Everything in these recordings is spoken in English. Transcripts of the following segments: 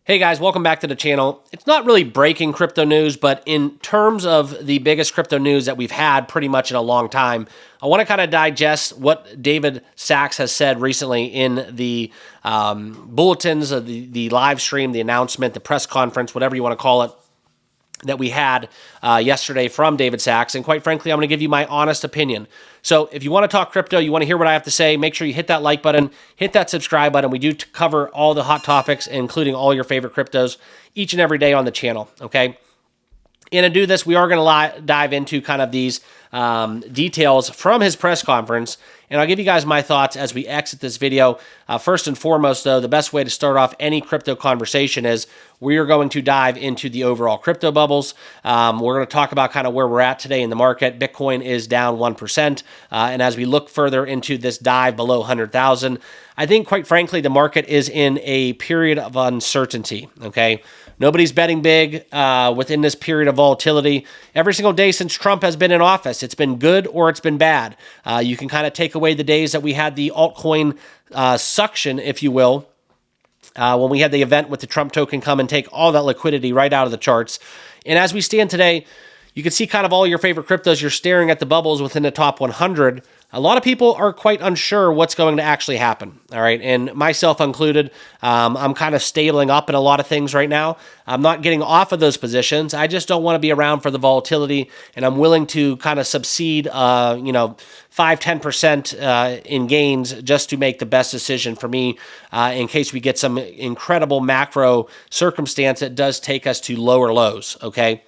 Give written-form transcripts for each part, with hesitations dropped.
Hey guys, welcome back to the channel. It's not really breaking crypto news, but in terms of the biggest crypto news that we've had pretty much in a long time, I want to kind of digest what David Sachs has said recently in the bulletins, of the live stream, the announcement, the press conference, whatever you want to call it, that we had yesterday from David Sachs. And quite frankly, I'm going to give you my honest opinion. So if you want to talk crypto, you want to hear what I have to say, make sure you hit that like button, hit that subscribe button. We do cover all the hot topics, including all your favorite cryptos, each and every day on the channel, okay? And to do this, we are going to dive into kind of these details from his press conference, and I'll give you guys my thoughts as we exit this video. First and foremost, though, the best way to start off any crypto conversation is we are going to dive into the overall crypto bubbles. We're going to talk about kind of where we're at today in the market. Bitcoin is down 1%, and as we look further into this dive below 100,000, I think, quite frankly, the market is in a period of uncertainty, okay? Nobody's betting big within this period of volatility. Every single day since Trump has been in office, it's been good or it's been bad. You can kind of take away the days that we had the altcoin suction, if you will, when we had the event with the Trump token come and take all that liquidity right out of the charts. And as we stand today, you can see kind of all your favorite cryptos. You're staring at the bubbles within the top 100. A lot of people are quite unsure what's going to actually happen, all right? And myself included, I'm kind of stabling up in a lot of things right now. I'm not getting off of those positions. I just don't want to be around for the volatility, and I'm willing to kind of subsede, 5-10% in gains just to make the best decision for me in case we get some incredible macro circumstance that does take us to lower lows, okay?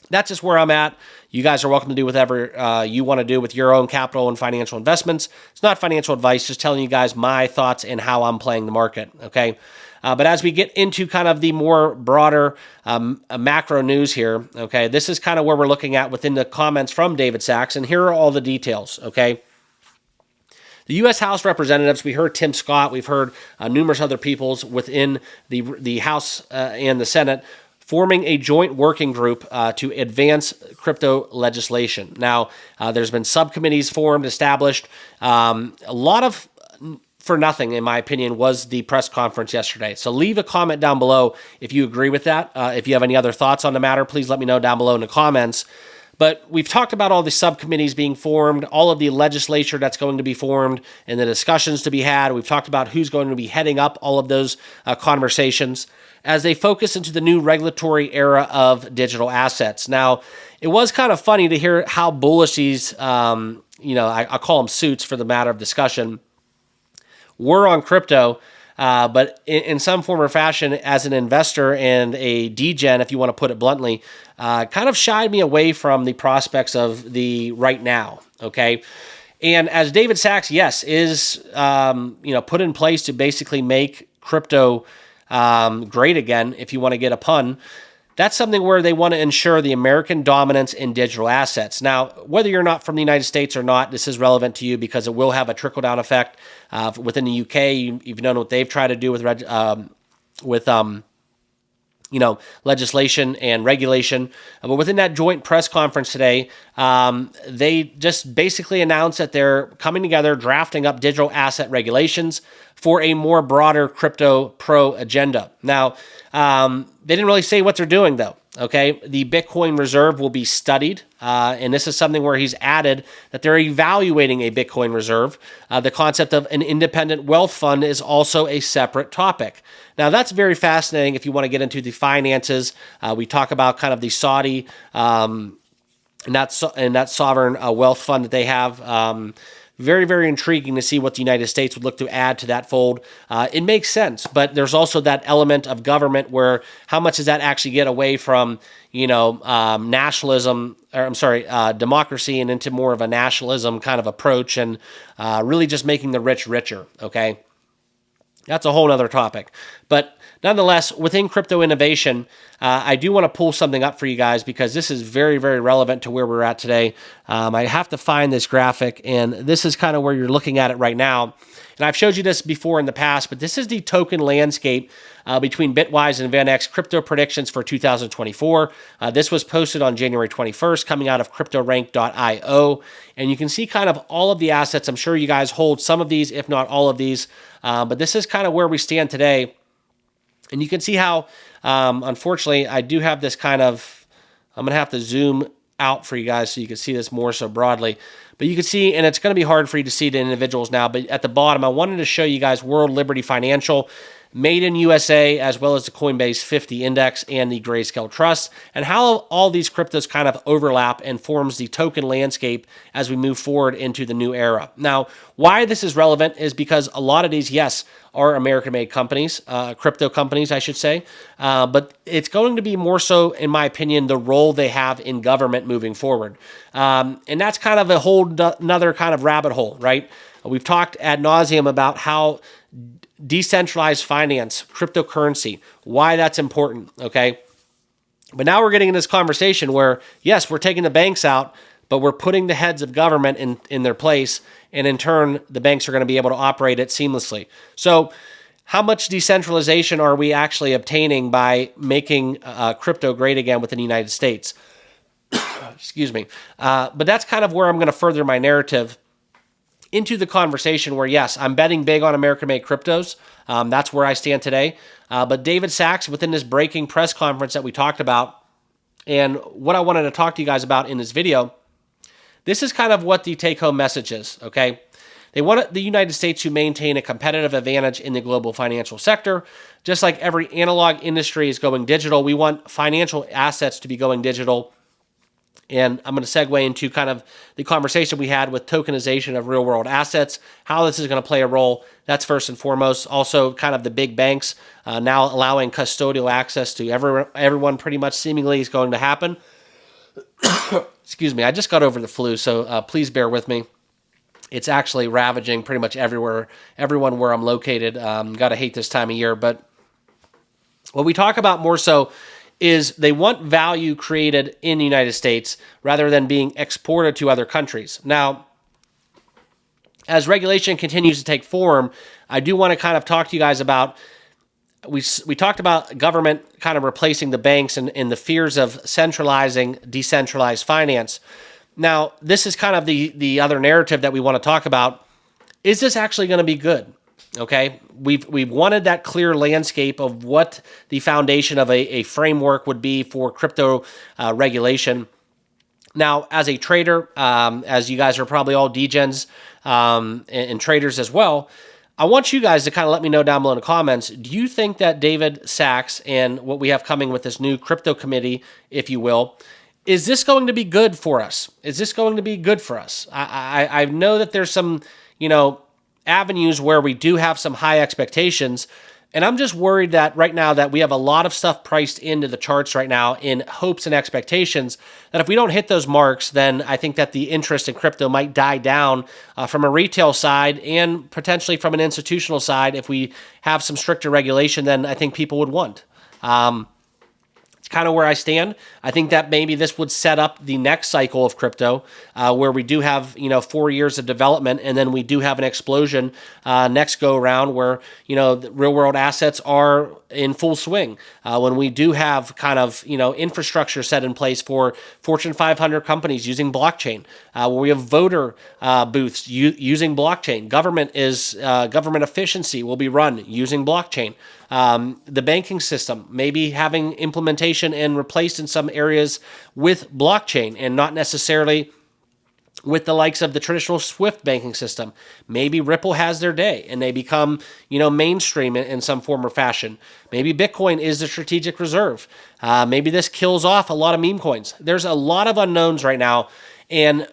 That's just where I'm at. You guys are welcome to do whatever you want to do with your own capital and financial investments. It's not financial advice, just telling you guys my thoughts and how I'm playing the market, okay? But as we get into kind of the more broader macro news here, okay, this is kind of where we're looking at within the comments from David Sachs, and here are all the details, okay? The U.S. House Representatives, we heard Tim Scott, we've heard numerous other peoples within the House and the Senate, forming a joint working group to advance crypto legislation. Now, there's been subcommittees formed, established. A lot of for nothing, in my opinion, was the press conference yesterday. So leave a comment down below if you agree with that. If you have any other thoughts on the matter, please let me know down below in the comments. But we've talked about all the subcommittees being formed, all of the legislature that's going to be formed, and the discussions to be had. We've talked about who's going to be heading up all of those conversations as they focus into the new regulatory era of digital assets. Now, it was kind of funny to hear how bullish these, I call them suits for the matter of discussion, were on crypto. But in some form or fashion, as an investor and a degen, if you want to put it bluntly, kind of shied me away from the prospects of the right now, okay? And as David Sachs, yes, is put in place to basically make crypto great again, if you want to get a pun, that's something where they want to ensure the American dominance in digital assets. Now, whether you're not from the United States or not, this is relevant to you because it will have a trickle-down effect. Within the UK, you've known what they've tried to do with legislation and regulation. But within that joint press conference today, they just basically announced that they're coming together, drafting up digital asset regulations for a more broader crypto pro agenda. Now, they didn't really say what they're doing, though. Okay, the Bitcoin reserve will be studied, and this is something where he's added that they're evaluating a Bitcoin reserve. The concept of an independent wealth fund is also a separate topic. Now, that's very fascinating if you want to get into the finances. We talk about kind of the Saudi and that sovereign wealth fund that they have. Very, very intriguing to see what the United States would look to add to that fold. It makes sense, but there's also that element of government where how much does that actually get away from, nationalism, democracy and into more of a nationalism kind of approach and really just making the rich richer, okay? That's a whole other topic. But nonetheless, within crypto innovation, I do want to pull something up for you guys because this is very, very relevant to where we're at today. I have to find this graphic, and this is kind of where you're looking at it right now. And I've showed you this before in the past, but this is the token landscape between Bitwise and VanEck crypto predictions for 2024. This was posted on January 21st, coming out of cryptorank.io. And you can see kind of all of the assets. I'm sure you guys hold some of these, if not all of these. But this is kind of where we stand today. And you can see how, unfortunately, I do have this kind of, I'm going to have to zoom out for you guys so you can see this more so broadly. But you can see, and it's going to be hard for you to see the individuals now, but at the bottom, I wanted to show you guys World Liberty Financial, Made in USA, as well as the Coinbase 50 Index and the Grayscale Trust, and how all these cryptos kind of overlap and forms the token landscape as we move forward into the new era. Now, why this is relevant is because a lot of these, yes, are American-made companies, crypto companies, I should say, but it's going to be more so, in my opinion, the role they have in government moving forward. And that's kind of a whole another kind of rabbit hole, right? We've talked ad nauseum about how decentralized finance, cryptocurrency, why that's important, okay? But now we're getting in this conversation where, yes, we're taking the banks out, but we're putting the heads of government in their place, and in turn, the banks are going to be able to operate it seamlessly. So how much decentralization are we actually obtaining by making crypto great again within the United States? Excuse me. But that's kind of where I'm going to further my narrative into the conversation where, yes, I'm betting big on American-made cryptos. That's where I stand today. But David Sachs, within this breaking press conference that we talked about, and what I wanted to talk to you guys about in this video, this is kind of what the take-home message is, okay? They want the United States to maintain a competitive advantage in the global financial sector. Just like every analog industry is going digital, we want financial assets to be going digital. And I'm going to segue into kind of the conversation we had with tokenization of real-world assets, how this is going to play a role. That's first and foremost. Also, kind of the big banks now allowing custodial access to everyone pretty much seemingly is going to happen. Excuse me, I just got over the flu, so please bear with me. It's actually ravaging pretty much everyone where I'm located. Got to hate this time of year. But what we talk about more so is they want value created in the United States rather than being exported to other countries. Now, as regulation continues to take form, I do want to kind of talk to you guys about, we talked about government kind of replacing the banks and the fears of centralizing decentralized finance. Now, this is kind of the other narrative that we want to talk about. Is this actually going to be good? Okay, we've wanted that clear landscape of what the foundation of a framework would be for crypto regulation. Now, as a trader, as you guys are probably all degens and traders as well, I want you guys to kind of let me know down below in the comments, do you think that David Sachs and what we have coming with this new crypto committee, if you will, is this going to be good for us? Is this going to be good for us? I know that there's some, avenues where we do have some high expectations. And I'm just worried that right now that we have a lot of stuff priced into the charts right now in hopes and expectations that if we don't hit those marks, then I think that the interest in crypto might die down from a retail side and potentially from an institutional side. If we have some stricter regulation than I think people would want. It's kind of where I stand. I think that maybe this would set up the next cycle of crypto where we do have, 4 years of development, and then we do have an explosion next go around where, the real world assets are in full swing. When we do have kind of, infrastructure set in place for Fortune 500 companies using blockchain, where we have voter booths using blockchain. Government efficiency will be run using blockchain. The banking system, maybe having implementation and replaced in some areas with blockchain and not necessarily with the likes of the traditional Swift banking system. Maybe Ripple has their day and they become, mainstream in some form or fashion. Maybe Bitcoin is the strategic reserve. Maybe this kills off a lot of meme coins. There's a lot of unknowns right now. And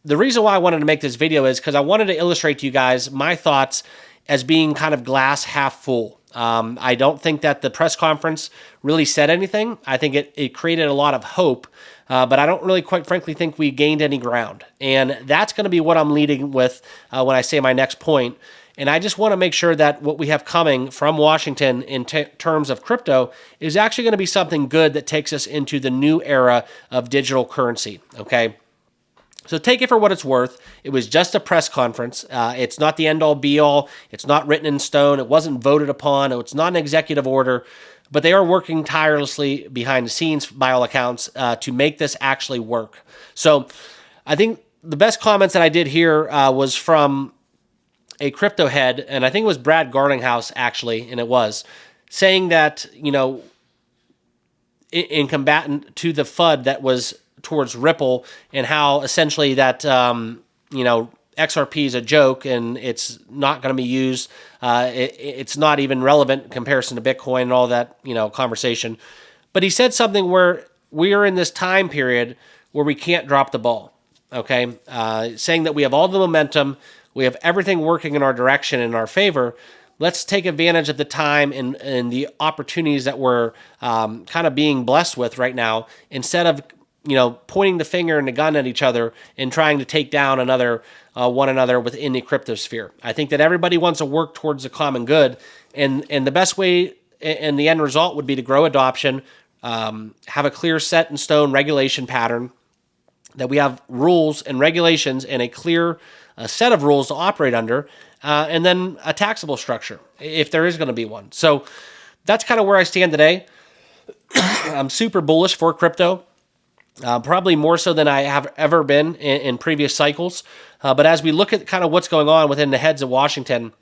the reason why I wanted to make this video is because I wanted to illustrate to you guys my thoughts as being kind of glass half full. I don't think that the press conference really said anything. I think it created a lot of hope, but I don't really, quite frankly, think we gained any ground. And that's going to be what I'm leading with when I say my next point. And I just want to make sure that what we have coming from Washington in terms of crypto is actually going to be something good that takes us into the new era of digital currency, okay? So take it for what it's worth. It was just a press conference. It's not the end-all, be-all. It's not written in stone. It wasn't voted upon. It's not an executive order. But they are working tirelessly behind the scenes, by all accounts, to make this actually work. So I think the best comments that I did here was from a crypto head, and I think it was Brad Garlinghouse, actually, and it was. saying that, in combatant to the FUD that was towards Ripple, and how essentially that, XRP is a joke and it's not going to be used. It's not even relevant in comparison to Bitcoin and all that, conversation. But he said something where we are in this time period where we can't drop the ball. Okay. Saying that we have all the momentum, we have everything working in our direction, in our favor. Let's take advantage of the time and the opportunities that we're kind of being blessed with right now, instead of pointing the finger and the gun at each other and trying to take down one another within the cryptosphere. I think that everybody wants to work towards the common good, and the best way and the end result would be to grow adoption, have a clear set in stone regulation pattern, that we have rules and regulations and a clear set of rules to operate under, and then a taxable structure, if there is going to be one. So that's kind of where I stand today. I'm super bullish for crypto, probably more so than I have ever been in previous cycles. But as we look at kind of what's going on within the heads of Washington,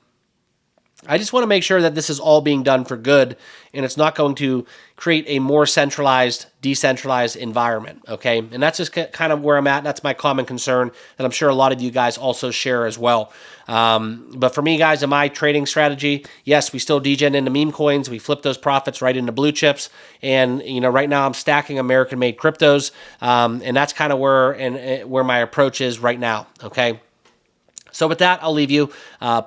I just want to make sure that this is all being done for good, and it's not going to create a more centralized, decentralized environment, okay? And that's just kind of where I'm at. That's my common concern that I'm sure a lot of you guys also share as well. But for me, guys, in my trading strategy, yes, we still degen into meme coins. We flip those profits right into blue chips. And, right now I'm stacking American-made cryptos, and that's kind of where my approach is right now, okay? So with that, I'll leave you.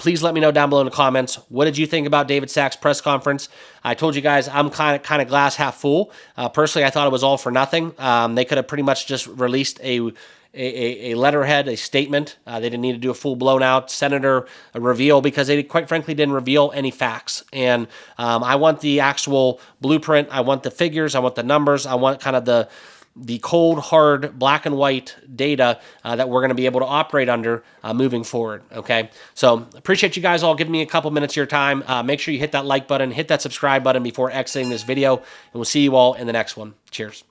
Please let me know down below in the comments, what did you think about David Sachs' press conference? I told you guys I'm kind of glass half full. Personally, I thought it was all for nothing. They could have pretty much just released a letterhead, a statement. They didn't need to do a full blown out senator reveal, because they quite frankly didn't reveal any facts. And I want the actual blueprint. I want the figures. I want the numbers. I want kind of the cold, hard, black and white data that we're going to be able to operate under moving forward, okay? So appreciate you guys all giving me a couple minutes of your time. Make sure you hit that like button, hit that subscribe button before exiting this video, and we'll see you all in the next one. Cheers.